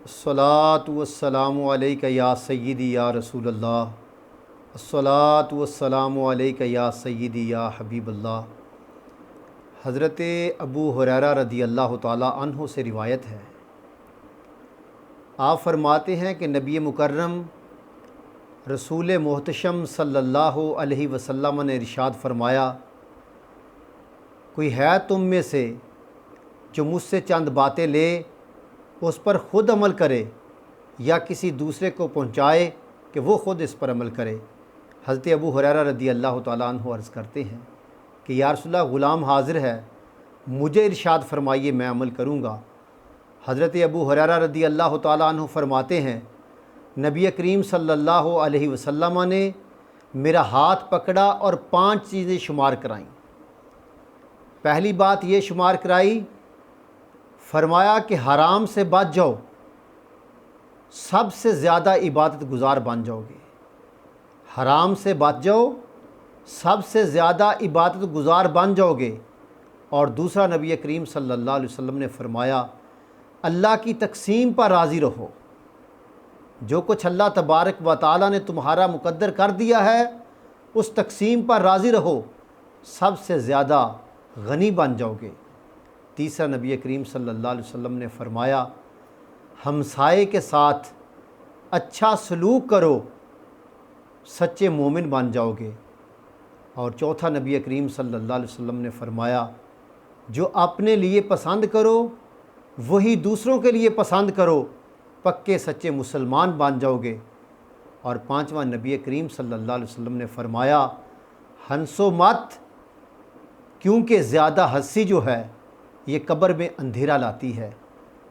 الصلاۃ والسلام علیک یا سیدی یا رسول اللہ، الصلاۃ والسلام علیک یا سیدی یا حبیب اللہ۔ حضرت ابو ہریرہ رضی اللہ تعالیٰ عنہ سے روایت ہے، آپ فرماتے ہیں کہ نبی مکرم رسول محتشم صلی اللہ علیہ وسلم نے ارشاد فرمایا، کوئی ہے تم میں سے جو مجھ سے چند باتیں لے، اس پر خود عمل کرے یا کسی دوسرے کو پہنچائے کہ وہ خود اس پر عمل کرے۔ حضرت ابو ہریرہ رضی اللہ تعالیٰ عنہ عرض کرتے ہیں کہ یا رسول اللہ، غلام حاضر ہے، مجھے ارشاد فرمائیے، میں عمل کروں گا۔ حضرت ابو ہریرہ رضی اللہ تعالیٰ عنہ فرماتے ہیں، نبی کریم صلی اللہ علیہ وسلم نے میرا ہاتھ پکڑا اور 5 چیزیں شمار کرائیں۔ پہلی بات یہ شمار کرائی، فرمایا کہ حرام سے بچ جاؤ، سب سے زیادہ عبادت گزار بن جاؤ گے۔ حرام سے بچ جاؤ، سب سے زیادہ عبادت گزار بن جاؤ گے۔ اور دوسرا نبی کریم صلی اللہ علیہ وسلم نے فرمایا، اللہ کی تقسیم پر راضی رہو۔ جو کچھ اللہ تبارک و تعالیٰ نے تمہارا مقدر کر دیا ہے، اس تقسیم پر راضی رہو، سب سے زیادہ غنی بن جاؤ گے۔ تیسرا نبی کریم صلی اللہ علیہ وسلم نے فرمایا، ہمسائے کے ساتھ اچھا سلوک کرو، سچے مومن بن جاؤ گے۔ اور چوتھا نبی کریم صلی اللہ علیہ وسلم نے فرمایا، جو اپنے لیے پسند کرو وہی دوسروں کے لیے پسند کرو، پکے سچے مسلمان بن جاؤ گے۔ اور پانچواں نبی کریم صلی اللہ علیہ وسلم نے فرمایا، ہنسو مت، کیونکہ زیادہ ہنسی جو ہے یہ قبر میں اندھیرا لاتی ہے۔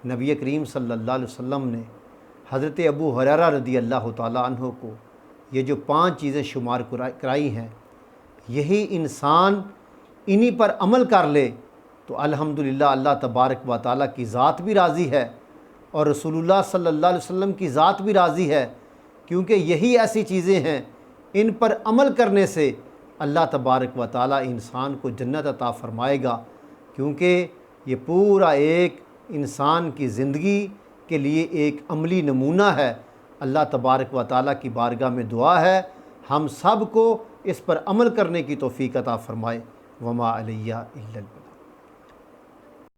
نبی کریم صلی اللہ علیہ وسلم نے حضرت ابو ہریرہ رضی اللہ تعالیٰ عنہ کو یہ جو 5 چیزیں شمار کرائی ہیں، یہی انسان انہی پر عمل کر لے تو الحمدللہ اللہ تبارک و تعالیٰ کی ذات بھی راضی ہے اور رسول اللہ صلی اللہ علیہ وسلم کی ذات بھی راضی ہے، کیونکہ یہی ایسی چیزیں ہیں، ان پر عمل کرنے سے اللہ تبارک و تعالیٰ انسان کو جنت عطا فرمائے گا، کیونکہ یہ پورا ایک انسان کی زندگی کے لیے ایک عملی نمونہ ہے۔ اللہ تبارک و تعالیٰ کی بارگاہ میں دعا ہے ہم سب کو اس پر عمل کرنے کی توفیق عطا فرمائے۔ وما علیہ الا البلاغ۔